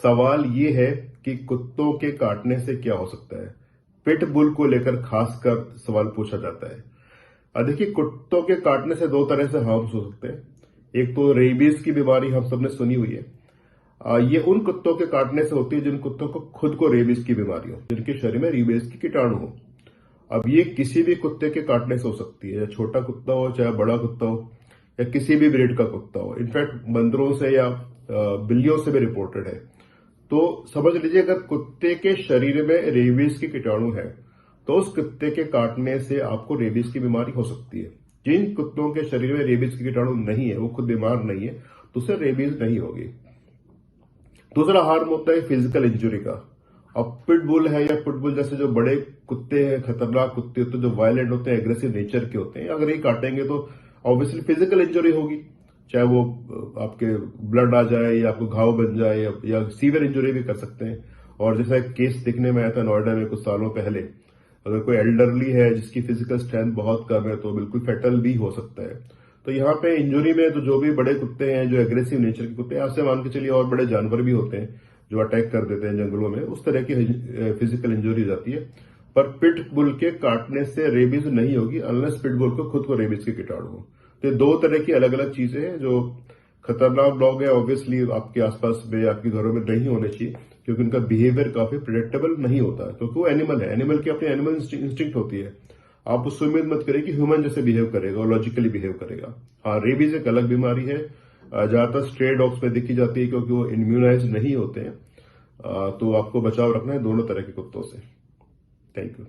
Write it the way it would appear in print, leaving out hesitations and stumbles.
सवाल ये है कि कुत्तों के काटने से क्या हो सकता है। पिट बुल को लेकर खासकर सवाल पूछा जाता है। देखिए, कुत्तों के काटने से दो तरह से हार्म्स हो सकते हैं। एक तो रेबीज की बीमारी हम सबने सुनी हुई है। ये उन कुत्तों के काटने से होती है जिन कुत्तों को खुद को रेबीज की बीमारी हो, जिनके शरीर में रेबीज की कीटाणु हो। अब ये किसी भी कुत्ते के काटने से हो सकती है, या छोटा कुत्ता हो चाहे बड़ा कुत्ता हो, या किसी भी ब्रीड का कुत्ता हो। इनफैक्ट बंदरों से या बिल्लियों से भी रिपोर्टेड है। तो समझ लीजिए, अगर कुत्ते के शरीर में रेबीज की कीटाणु है तो उस कुत्ते के काटने से आपको रेबीज की बीमारी हो सकती है। जिन कुत्तों के शरीर में रेबीज की कीटाणु नहीं है, वो खुद बीमार नहीं है, तो उससे रेबीज नहीं होगी। दूसरा हार्म होता है फिजिकल इंजुरी का। अब पिटबुल है या पिटबुल जैसे जो बड़े कुत्ते हैं, खतरनाक कुत्ते होते हैं, जो वायलेंट होते हैं, एग्रेसिव नेचर के होते हैं, अगर ये काटेंगे तो ऑब्वियसली फिजिकल इंजरी होगी। चाहे वो आपके ब्लड आ जाए या आपको घाव बन जाए या सीवियर इंजरी भी कर सकते हैं। और जैसा एक केस दिखने में आया था नोएडा में कुछ सालों पहले, अगर कोई एल्डरली है जिसकी फिजिकल स्ट्रेंथ बहुत कम है तो बिल्कुल फेटल भी हो सकता है। तो यहाँ पे इंजुरी में तो जो भी बड़े कुत्ते हैं, जो एग्रेसिव नेचर के कुत्ते हैं, ऐसे मान के चलिए और बड़े जानवर भी होते हैं जो अटैक कर देते हैं जंगलों में, उस तरह की फिजिकल इंजुरी जाती है। पर पिट बुल के काटने से रेबीज नहीं होगी अनलेस पिट बुल को खुद को रेबीज के कीटाणु हो। तो ये दो तरह की अलग अलग चीजें हैं। जो खतरनाक डॉग है ऑब्वियसली आपके आसपास में, आपके घरों में नहीं होने चाहिए, क्योंकि उनका बिहेवियर काफी प्रिडिक्टेबल नहीं होता है, क्योंकि वो एनिमल है। एनिमल की अपनी एनिमल इंस्टिंक्ट होती है। आप उससे उम्मीद मत करें कि ह्यूमन जैसे बिहेव करेगा और लॉजिकली बिहेव करेगा। हाँ, रेबीज एक अलग बीमारी है, ज्यादातर स्ट्रे डॉग्स में देखी जाती है क्योंकि वो इम्यूनाइज नहीं होते हैं। तो आपको बचाव रखना है दोनों तरह के कुत्तों से। Thank you.